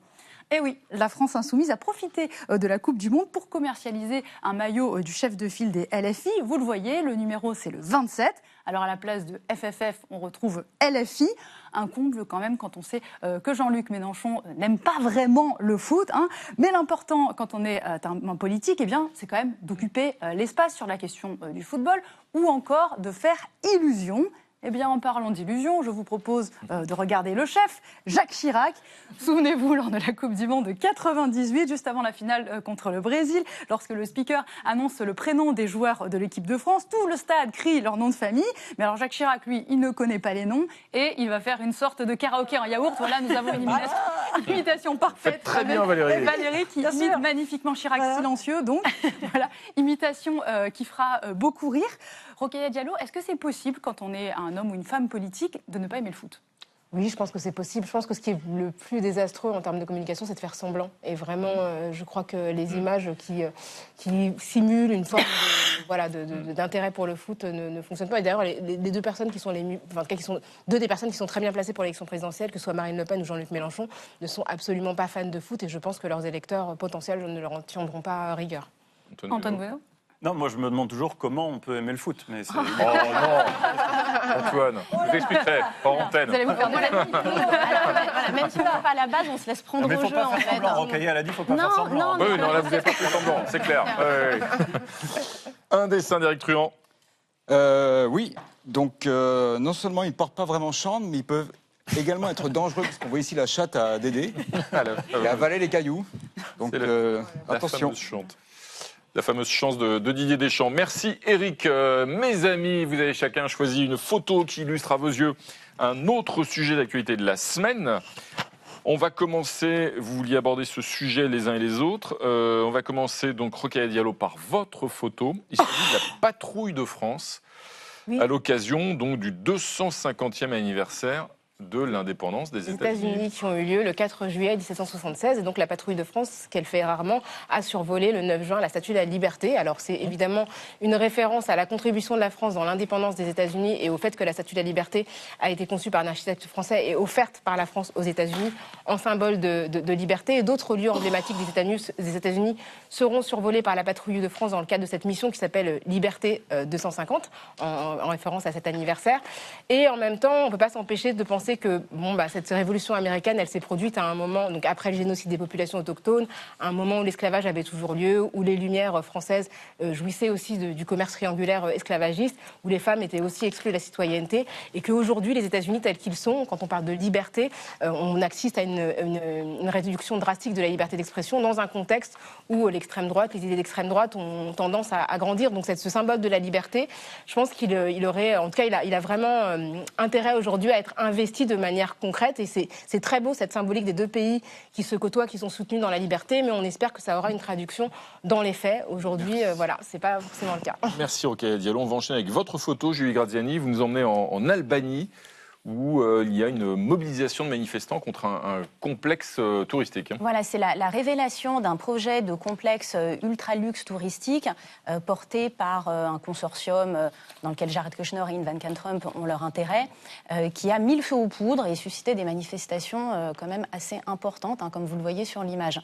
Et oui, la France insoumise a profité de la Coupe du Monde pour commercialiser un maillot du chef de file des LFI. Vous le voyez, le numéro, c'est le 27. Alors, à la place de FFF, on retrouve LFI. Un comble quand même quand on sait que Jean-Luc Mélenchon n'aime pas vraiment le foot. Mais l'important, quand on est un politique, c'est quand même d'occuper l'espace sur la question du football ou encore de faire illusion. Eh bien, en parlant d'illusion, je vous propose de regarder le chef, Jacques Chirac. Souvenez-vous, lors de la Coupe du Monde de 98, juste avant la finale contre le Brésil, lorsque le speaker annonce le prénom des joueurs de l'équipe de France, tout le stade crie leur nom de famille. Mais alors Jacques Chirac, lui, il ne connaît pas les noms et il va faire une sorte de karaoké en yaourt. Voilà, nous avons une imitation parfaite. Très bien, Valérie. Valérie qui imite magnifiquement Chirac silencieux. Donc, voilà, imitation qui fera beaucoup rire. Rokhaya Diallo, est-ce que c'est possible, quand on est un homme ou une femme politique, de ne pas aimer le foot ? Oui, je pense que c'est possible. Je pense que ce qui est le plus désastreux en termes de communication, c'est de faire semblant. Et vraiment, je crois que les images qui simulent une forme d'intérêt pour le foot ne fonctionnent pas. Et d'ailleurs, les deux personnes qui sont deux des personnes qui sont très bien placées pour l'élection présidentielle, que ce soit Marine Le Pen ou Jean-Luc Mélenchon, ne sont absolument pas fans de foot. Et je pense que leurs électeurs potentiels ne leur en tiendront pas rigueur. Antoine Bueno ? Non, moi je me demande toujours comment on peut aimer le foot. Mais c'est... Oh non, Antoine, je vous expliquerai hors antenne. Vous allez vous faire de la voilà, même si on n'a pas la base, on se laisse prendre au jeu en fait. Rokhaya, elle a dit, il ne faut pas faire semblant. Oui, non, là vous n'avez pas fait semblant, c'est clair. Un dessin d'Éric Truand. Oui, donc non seulement ils ne portent pas vraiment chance, mais ils peuvent également être dangereux, parce qu'on voit ici la chatte à Dédé, et avaler les cailloux. Donc attention. La fameuse chance de Didier Deschamps. Merci Eric. Mes amis, vous avez chacun choisi une photo qui illustre à vos yeux un autre sujet d'actualité de la semaine. On va commencer, vous vouliez aborder ce sujet les uns et les autres. On va commencer donc, Rokhaya Diallo, par votre photo. Il s'agit de la patrouille de France, à l'occasion donc du 250e anniversaire de l'indépendance des Les États-Unis. États-Unis qui ont eu lieu le 4 juillet 1776. Et donc la patrouille de France, ce qu'elle fait rarement, a survolé le 9 juin la Statue de la Liberté. Alors c'est évidemment une référence à la contribution de la France dans l'indépendance des États-Unis et au fait que la Statue de la Liberté a été conçue par un architecte français et offerte par la France aux États-Unis en symbole de liberté. Et d'autres lieux emblématiques des États-Unis seront survolés par la patrouille de France dans le cadre de cette mission qui s'appelle Liberté 250, en référence à cet anniversaire. Et en même temps, on ne peut pas s'empêcher de penser que cette révolution américaine, elle s'est produite à un moment, donc après le génocide des populations autochtones, à un moment où l'esclavage avait toujours lieu, où les Lumières françaises jouissaient aussi du commerce triangulaire esclavagiste, où les femmes étaient aussi exclues de la citoyenneté, et qu'aujourd'hui, les États-Unis tels qu'ils sont, quand on parle de liberté, on assiste à une réduction drastique de la liberté d'expression dans un contexte où l'extrême droite, les idées d'extrême droite ont tendance à grandir. Donc ce symbole de la liberté, je pense qu'il aurait, en tout cas, il a vraiment intérêt aujourd'hui à être investi de manière concrète. Et c'est très beau, cette symbolique des deux pays qui se côtoient, qui sont soutenus dans la liberté, mais on espère que ça aura une traduction dans les faits. Aujourd'hui, voilà, c'est pas forcément le cas. Merci Rokhaya Diallo. On va enchaîner avec votre photo, Julie Graziani. Vous nous emmenez en Albanie, où il y a une mobilisation de manifestants contre un complexe touristique. Voilà, c'est la révélation d'un projet de complexe ultra-luxe touristique porté par un consortium dans lequel Jared Kushner et Ivanka Trump ont leur intérêt, qui a mis le feu aux poudres et suscité des manifestations quand même assez importantes, comme vous le voyez sur l'image.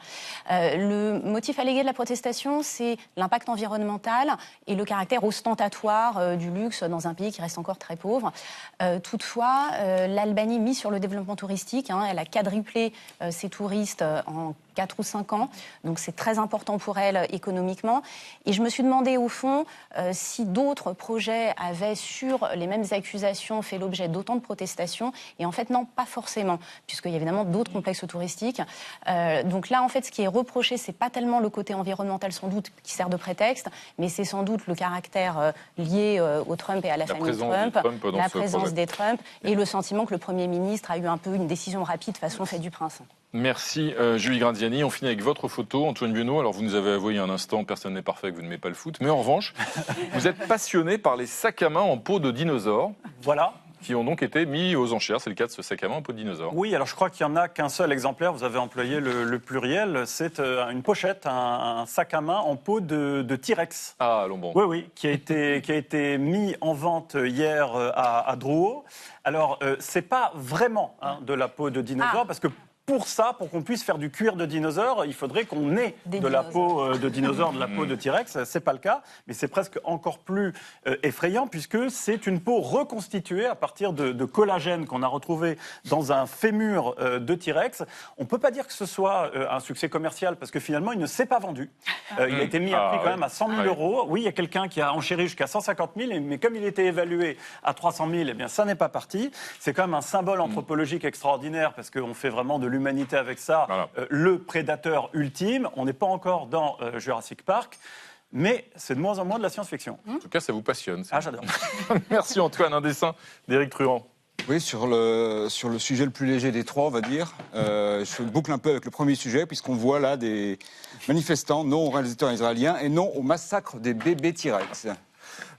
Le motif allégué de la protestation, c'est l'impact environnemental et le caractère ostentatoire du luxe dans un pays qui reste encore très pauvre. Toutefois, l'Albanie mise sur le développement touristique. Elle a quadruplé ses touristes en 4 ou 5 ans. Donc c'est très important pour elle économiquement. Et je me suis demandé au fond si d'autres projets avaient sur les mêmes accusations fait l'objet d'autant de protestations. Et en fait non, pas forcément, puisqu'il y a évidemment d'autres complexes touristiques. Donc là en fait ce qui est reproché, c'est pas tellement le côté environnemental sans doute qui sert de prétexte, mais c'est sans doute le caractère lié au Trump et à la famille Trump, la présence des Trump et le sentiment que le Premier ministre a eu un peu une décision rapide façon fait du prince. Merci Julie Graziani. On finit avec votre photo, Antoine Buenot. Alors vous nous avez avoué il y a un instant, personne n'est parfait, que vous n'aimez pas le foot. Mais en revanche, vous êtes passionné par les sacs à main en peau de dinosaures. Voilà. Qui ont donc été mis aux enchères. C'est le cas de ce sac à main en peau de dinosaure. Oui, alors je crois qu'il n'y en a qu'un seul exemplaire. Vous avez employé le pluriel. C'est une pochette, un sac à main en peau de T-Rex. Ah, Lombon. Oui, qui a été mis en vente hier à Drouot. Alors, c'est pas vraiment de la peau de dinosaure, parce que pour qu'on puisse faire du cuir de dinosaure, il faudrait qu'on ait la peau de dinosaure, de la peau de T-Rex. C'est pas le cas, mais c'est presque encore plus effrayant puisque c'est une peau reconstituée à partir de collagène qu'on a retrouvé dans un fémur de T-Rex. On peut pas dire que ce soit un succès commercial parce que finalement il ne s'est pas vendu. Il a été mis à prix quand même à 100 000 euros. Oui, il y a quelqu'un qui a enchéri jusqu'à 150 000, mais comme il était évalué à 300 000, eh bien ça n'est pas parti. C'est quand même un symbole anthropologique extraordinaire parce qu'on fait vraiment de l'humanité avec ça, voilà. Le prédateur ultime. On n'est pas encore dans Jurassic Park, mais c'est de moins en moins de la science-fiction. En tout cas, ça vous passionne. Ah, j'adore. Merci Antoine. Un dessin d'Éric Truand. Oui, sur le sujet le plus léger des trois, on va dire. Je boucle un peu avec le premier sujet, puisqu'on voit là des manifestants non aux réalisateurs israéliens et non au massacre des bébés T-Rex.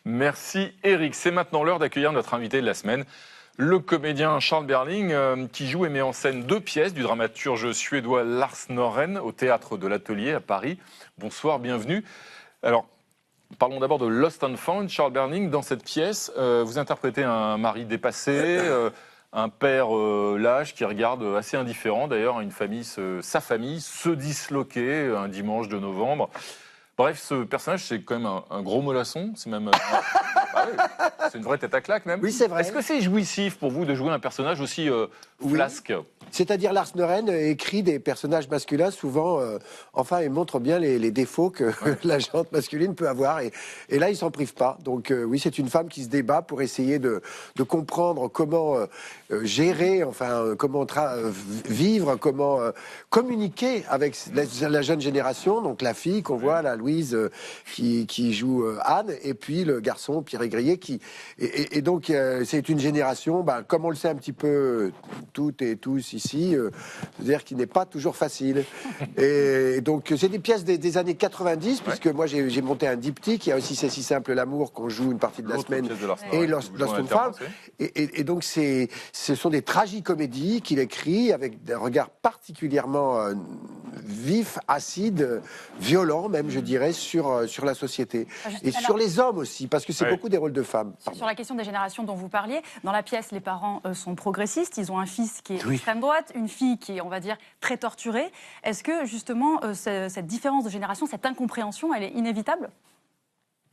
Merci Éric. C'est maintenant l'heure d'accueillir notre invité de la semaine. Le comédien Charles Berling, qui joue et met en scène 2 pièces du dramaturge suédois Lars Norén au Théâtre de l'Atelier à Paris. Bonsoir, bienvenue. Alors, parlons d'abord de Lost and Found. Charles Berling, dans cette pièce, vous interprétez un mari dépassé, un père lâche qui regarde assez indifférent d'ailleurs sa famille se disloquer un dimanche de novembre. Bref, ce personnage, c'est quand même un gros mollasson. C'est même... c'est une vraie tête à claque, même. Oui, c'est vrai. Est-ce que c'est jouissif pour vous de jouer un personnage aussi flasque ? C'est-à-dire Lars Norén écrit des personnages masculins souvent, il montre bien les défauts que la gente masculine peut avoir. Et là, il s'en prive pas. Donc oui, c'est une femme qui se débat pour essayer de comprendre comment gérer, comment vivre, comment communiquer avec la jeune génération. Donc la fille qu'on voit, la Louise, qui joue Anne, et puis le garçon, Pierre Thierry Grillet, et donc c'est une génération, comme on le sait un petit peu toutes et tous ici, c'est-à-dire qui n'est pas toujours facile. Et donc c'est des pièces des années 90, puisque moi j'ai monté un diptyque, il y a aussi C'est si simple l'amour qu'on joue une partie de la semaine, et Lost on Found. Et donc ce sont des tragicomédies qu'il écrit avec des regards particulièrement vifs, acides, violents même, je dirais, sur la société. Et sur les hommes aussi, parce que c'est beaucoup des rôles de femmes. Sur la question des générations dont vous parliez, dans la pièce, les parents sont progressistes, ils ont un fils qui est extrême droite, une fille qui est, on va dire, très torturée. Est-ce que, justement, cette différence de génération, cette incompréhension, elle est inévitable ?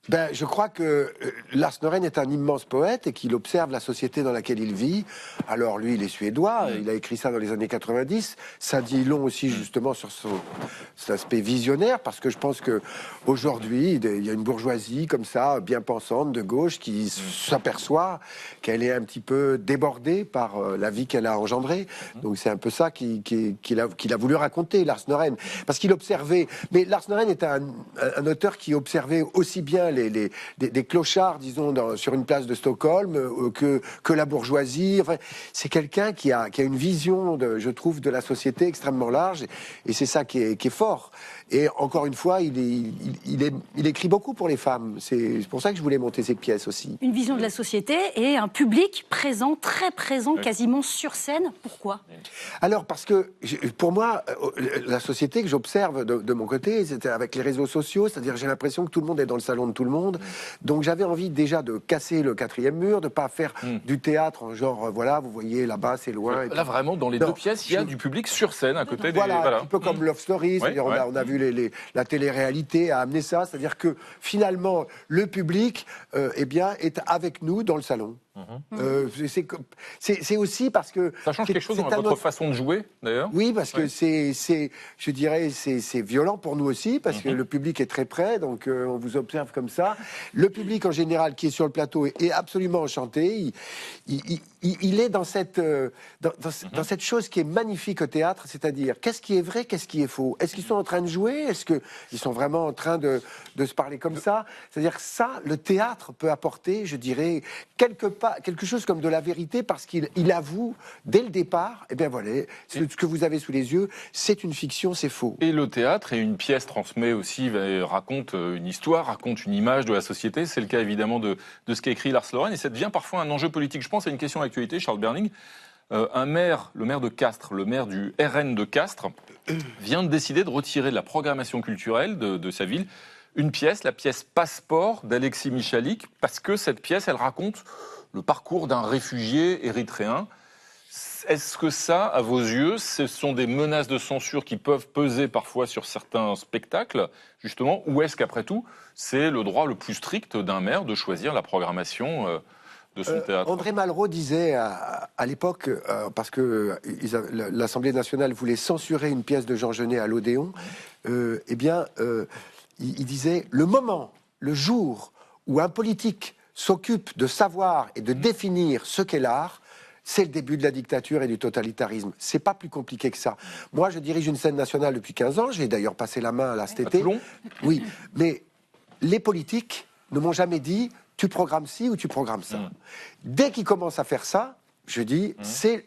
Je crois que Lars Norén est un immense poète et qu'il observe la société dans laquelle il vit. Alors lui, il est suédois, il a écrit ça dans les années 90. Ça dit long aussi justement sur son aspect visionnaire, parce que je pense qu'aujourd'hui, il y a une bourgeoisie comme ça, bien pensante, de gauche, qui s'aperçoit qu'elle est un petit peu débordée par la vie qu'elle a engendrée. Donc c'est un peu ça qu'il a voulu raconter, Lars Norén. Parce qu'il observait... Mais Lars Norén est un auteur qui observait aussi bien des clochards, disons, sur une place de Stockholm, que la bourgeoisie. Enfin, c'est quelqu'un qui a une vision, je trouve, de la société extrêmement large, et c'est ça qui est fort. Et encore une fois, il écrit beaucoup pour les femmes. C'est pour ça que je voulais monter cette pièce aussi. Une vision de la société et un public présent, très présent, quasiment sur scène. Pourquoi ? Alors, parce que, pour moi, la société que j'observe de mon côté, c'était avec les réseaux sociaux, c'est-à-dire j'ai l'impression que tout le monde est dans le salon de tout le monde. Donc j'avais envie déjà de casser le quatrième mur, de pas faire du théâtre en genre, voilà, vous voyez, là-bas, c'est loin. Là, vraiment, dans les deux pièces, il y a du public sur scène, à côté des... Voilà, un peu comme Love Story, c'est-à-dire on a vu la télé-réalité a amené ça, c'est-à-dire que finalement le public est avec nous dans le salon. C'est aussi parce que ça change quelque chose dans votre façon de jouer, d'ailleurs. Oui, parce que je dirais, c'est violent pour nous aussi, parce que le public est très près, donc on vous observe comme ça. Le public en général qui est sur le plateau est absolument enchanté. Il est dans cette chose qui est magnifique au théâtre, c'est-à-dire qu'est-ce qui est vrai, qu'est-ce qui est faux. Est-ce qu'ils sont en train de jouer ? Est-ce qu'ils sont vraiment en train de se parler comme ça ? C'est-à-dire ça, le théâtre peut apporter, je dirais, quelque chose comme de la vérité, parce qu'il avoue dès le départ, voilà, ce que vous avez sous les yeux, c'est une fiction, c'est faux. Et le théâtre et une pièce transmet aussi, raconte une histoire, raconte une image de la société. C'est le cas évidemment de ce qu'a écrit Lars Norén, et ça devient parfois un enjeu politique. Je pense à une question d'actualité, Charles Berning. Le maire de Castres, le maire du RN de Castres, vient de décider de retirer de la programmation culturelle de sa ville une pièce, la pièce Passeport d'Alexis Michalik, parce que cette pièce, elle raconte le parcours d'un réfugié érythréen. Est-ce que ça, à vos yeux, ce sont des menaces de censure qui peuvent peser parfois sur certains spectacles, justement, ou est-ce qu'après tout, c'est le droit le plus strict d'un maire de choisir la programmation de son théâtre ? André Malraux disait à l'époque, parce que l'Assemblée nationale voulait censurer une pièce de Jean Genet à l'Odéon, il disait, le jour où un politique s'occupe de savoir et de définir ce qu'est l'art, c'est le début de la dictature et du totalitarisme. C'est pas plus compliqué que ça. Moi, je dirige une scène nationale depuis 15 ans. J'ai d'ailleurs passé la main là cet été. Oui, mais les politiques ne m'ont jamais dit tu programmes ci ou tu programmes ça. Dès qu'ils commencent à faire ça, je dis, c'est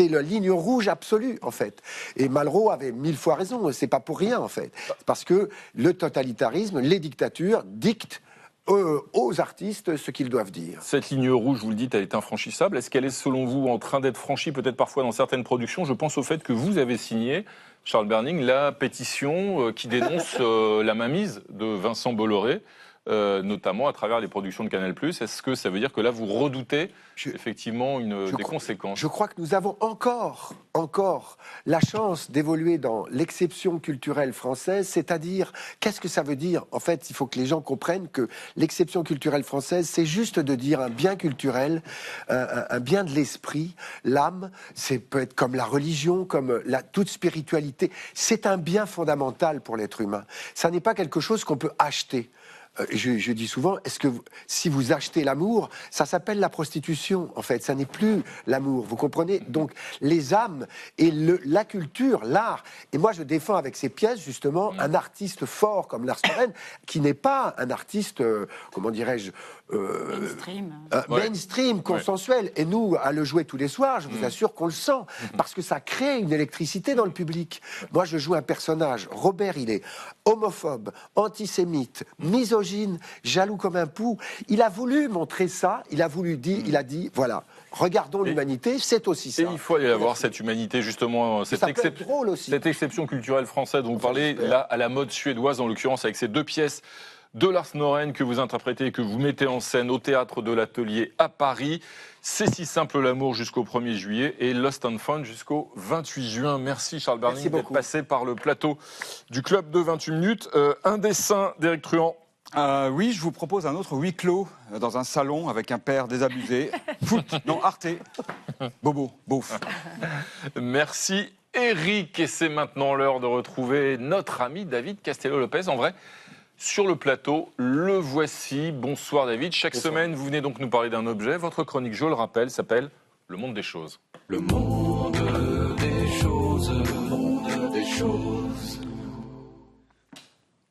la ligne rouge absolue, en fait. Et Malraux avait 1000 fois raison, c'est pas pour rien, en fait. Parce que le totalitarisme, les dictatures dictent aux artistes ce qu'ils doivent dire. Cette ligne rouge, vous le dites, elle est infranchissable. Est-ce qu'elle est, selon vous, en train d'être franchie, peut-être parfois dans certaines productions ? Je pense au fait que vous avez signé, Charles Berning, la pétition qui dénonce la mainmise de Vincent Bolloré, notamment à travers les productions de Canal+. Est-ce que ça veut dire que là, vous redoutez effectivement des conséquences ? Je crois que nous avons encore la chance d'évoluer dans l'exception culturelle française, c'est-à-dire, qu'est-ce que ça veut dire ? En fait, il faut que les gens comprennent que l'exception culturelle française, c'est juste de dire un bien culturel, un bien de l'esprit, l'âme, peut être comme la religion, comme toute spiritualité. C'est un bien fondamental pour l'être humain. Ça n'est pas quelque chose qu'on peut acheter. je dis souvent, si vous achetez l'amour, ça s'appelle la prostitution, en fait. Ça n'est plus l'amour, vous comprenez? Donc, les âmes et la culture, l'art. Et moi, je défends avec ces pièces, justement, un artiste fort comme Lars Norén, qui n'est pas un artiste, comment dirais-je, mainstream, consensuel. Et nous, à le jouer tous les soirs, je vous assure qu'on le sent, parce que ça crée une électricité dans le public. Moi, je joue un personnage, Robert, il est homophobe, antisémite, misogyne, jaloux comme un pou. Il a voulu montrer ça, il a dit, voilà, regardons l'humanité, c'est aussi ça. Et il faut aller avoir cette humanité, justement, cette exception culturelle française dont vous parlez, là, à la mode suédoise, en l'occurrence, avec ces 2 pièces de Lars Norén que vous interprétez et que vous mettez en scène au Théâtre de l'Atelier à Paris. C'est si simple l'amour jusqu'au 1er juillet et Lost and Found jusqu'au 28 juin. Merci Charles Berling d'être passé par le plateau du Club de 28 minutes. Un dessin d'Éric Truand. Oui, je vous propose un autre huis clos dans un salon avec un père désabusé. Arte. Bobo, beauf. Merci Éric. Et c'est maintenant l'heure de retrouver notre ami David Castello-Lopez. En vrai, sur le plateau, le voici. Bonsoir David. Chaque semaine, vous venez donc nous parler d'un objet. Votre chronique, je le rappelle, s'appelle Le monde des choses. Le monde des choses, le monde des choses.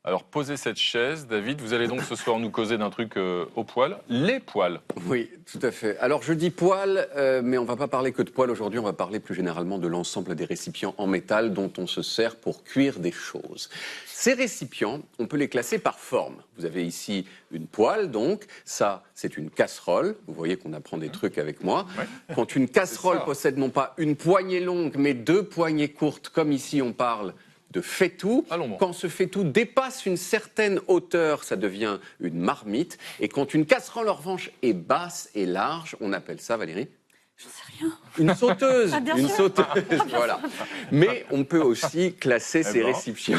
Alors, posez cette chaise, David. Vous allez donc ce soir nous causer d'un truc au poil. Les poils. Oui, tout à fait. Alors, je dis poils, mais on ne va pas parler que de poils aujourd'hui. On va parler plus généralement de l'ensemble des récipients en métal dont on se sert pour cuire des choses. Ces récipients, on peut les classer par forme. Vous avez ici une poêle, donc. Ça, c'est une casserole. Vous voyez qu'on apprend des trucs avec moi. Ouais. Quand une casserole possède non pas une poignée longue, mais 2 poignées courtes, comme ici on parle de faitout. Quand ce faitout dépasse une certaine hauteur, ça devient une marmite. Et quand une casserole, en revanche, est basse et large, on appelle ça, Valérie ? Je ne sais rien. Une sauteuse, une sauteuse, voilà. Mais on peut aussi classer ces récipients.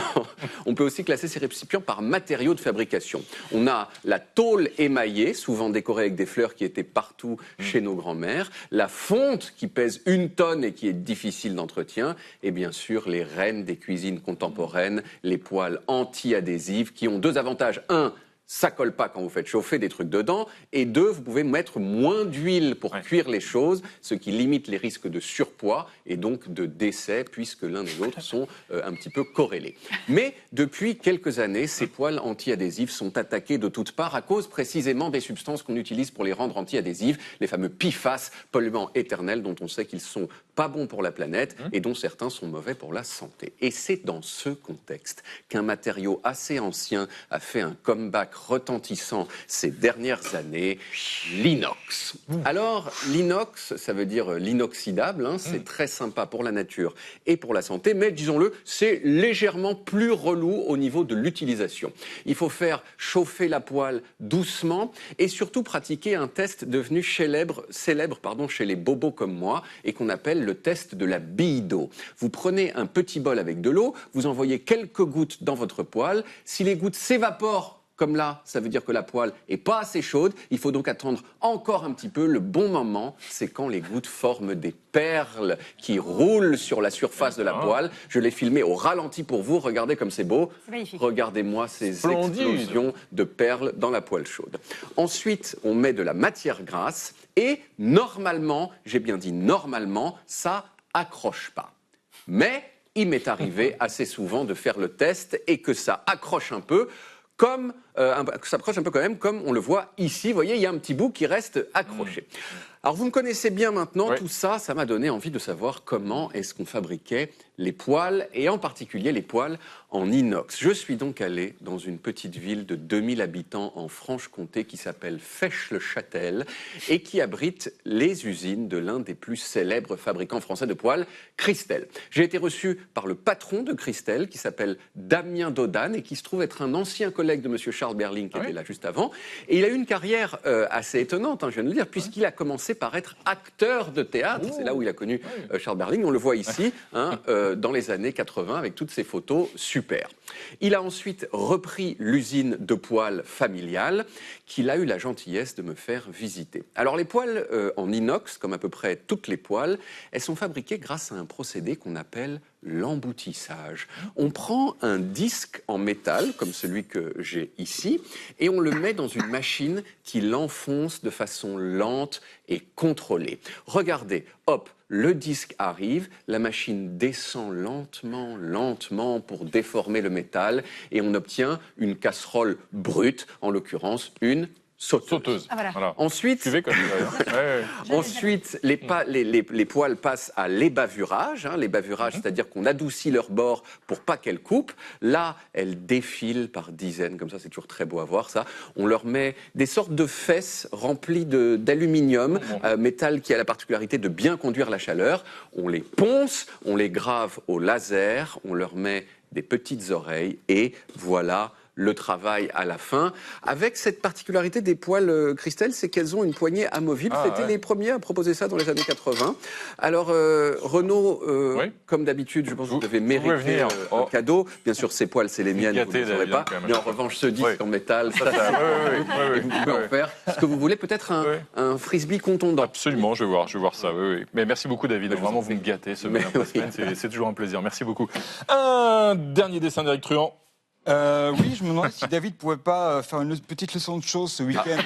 On peut aussi classer ces récipients par matériaux de fabrication. On a la tôle émaillée, souvent décorée avec des fleurs qui étaient partout chez nos grands-mères, la fonte qui pèse 1 tonne et qui est difficile d'entretien, et bien sûr les reines des cuisines contemporaines, les poêles anti-adhésives qui ont 2 avantages. 1, ça colle pas quand vous faites chauffer des trucs dedans. Et 2, vous pouvez mettre moins d'huile pour cuire les choses, ce qui limite les risques de surpoids et donc de décès, puisque l'un et l'autre sont un petit peu corrélés. Mais depuis quelques années, ces poêles anti-adhésives sont attaquées de toutes parts à cause précisément des substances qu'on utilise pour les rendre anti-adhésives, les fameux PFAS, polluants éternels, dont on sait qu'ils sont pas bons pour la planète et dont certains sont mauvais pour la santé. Et c'est dans ce contexte qu'un matériau assez ancien a fait un comeback retentissant ces dernières années, l'inox. Alors, l'inox, ça veut dire l'inoxydable, c'est très sympa pour la nature et pour la santé, mais disons-le, c'est légèrement plus relou au niveau de l'utilisation. Il faut faire chauffer la poêle doucement et surtout pratiquer un test devenu célèbre chez les bobos comme moi et qu'on appelle le test de la bille d'eau. Vous prenez un petit bol avec de l'eau, vous envoyez quelques gouttes dans votre poêle. Si les gouttes s'évaporent, comme là, ça veut dire que la poêle est pas assez chaude. Il faut donc attendre encore un petit peu. Le bon moment, c'est quand les gouttes forment des perles qui roulent sur la surface de la poêle. Je l'ai filmé au ralenti pour vous. Regardez comme c'est beau. C'est magnifique. Regardez-moi ces explosions de perles dans la poêle chaude. Ensuite, on met de la matière grasse et normalement, j'ai bien dit normalement, ça accroche pas. Mais il m'est arrivé assez souvent de faire le test et que ça accroche un peu. Comme ça approche un peu quand même, comme on le voit ici. Vous voyez, il y a un petit bout qui reste accroché. Alors, vous me connaissez bien maintenant. Tout ça, ça m'a donné envie de savoir comment est-ce qu'on fabriquait les poêles, et en particulier les poêles en inox. Je suis donc allé dans une petite ville de 2000 habitants en Franche-Comté qui s'appelle Fesches-le-Châtel et qui abrite les usines de l'un des plus célèbres fabricants français de poêles, Christelle. J'ai été reçu par le patron de Christelle qui s'appelle Damien Dodane et qui se trouve être un ancien collègue de M. Charles Berling qui était là juste avant. Et il a eu une carrière assez étonnante, je viens de le dire, puisqu'il a commencé par être acteur de théâtre. C'est là où il a connu Charles Berling. On le voit ici, dans les années 80, avec toutes ces photos super. Il a ensuite repris l'usine de poêles familiale qu'il a eu la gentillesse de me faire visiter. Alors les poêles en inox, comme à peu près toutes les poêles, elles sont fabriquées grâce à un procédé qu'on appelle l'emboutissage. On prend un disque en métal, comme celui que j'ai ici, et on le met dans une machine qui l'enfonce de façon lente et contrôlée. Regardez, hop, le disque arrive, la machine descend lentement, lentement pour déformer le métal, et on obtient une casserole brute, en l'occurrence une sauteuse. Ah, voilà. Ensuite, ensuite les poêles passent à l'ébavurage. L'ébavurage, c'est-à-dire qu'on adoucit leur bord pour pas qu'elles coupent. Là, elles défilent par dizaines, comme ça, c'est toujours très beau à voir ça. On leur met des sortes de fesses remplies d'aluminium, métal qui a la particularité de bien conduire la chaleur. On les ponce, on les grave au laser, on leur met des petites oreilles et voilà le travail à la fin. Avec cette particularité des poêles, Christelle, c'est qu'elles ont une poignée amovible. C'était les premiers à proposer ça dans les années 80. Alors, Renaud, comme d'habitude, je pense que vous avez mérité un cadeau. Bien sûr, ces poêles, c'est les miennes, vous ne les aurez pas. Mais en revanche, ce disque en métal, ça vous pouvez en faire ce que vous voulez. Peut-être un frisbee contondant. Absolument, je vais voir ça. Oui. Mais merci beaucoup, David. Vraiment, vous me gâtez semaine après semaine. C'est toujours un plaisir. Merci beaucoup. Un dernier dessin d'Éric Truand. Oui, je me demandais si David pouvait pas faire une petite leçon de choses ce week-end.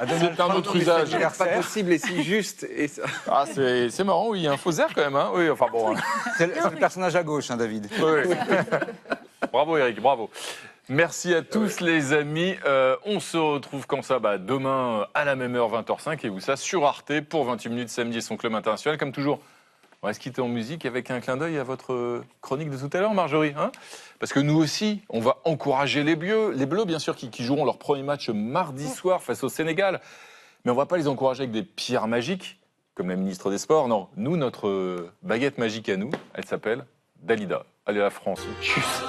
C'est un autre usage. C'est pas possible et si juste. Et ça... Ah, c'est marrant, oui, il y a un faux air quand même. Oui, enfin bon. C'est le personnage à gauche, David. Oui. Bravo, Eric, bravo. Merci à tous, les amis. On se retrouve comme ça demain à la même heure, 20h05, et vous ça sur Arte pour 28 minutes samedi et son club international. Comme toujours, on va se quitter en musique avec un clin d'œil à votre chronique de tout à l'heure, Marjorie. Parce que nous aussi, on va encourager les Bleus bien sûr, qui joueront leur premier match mardi soir face au Sénégal. Mais on ne va pas les encourager avec des pierres magiques, comme la ministre des Sports. Non, nous, notre baguette magique à nous, elle s'appelle Dalida. Allez, la France, tchuss.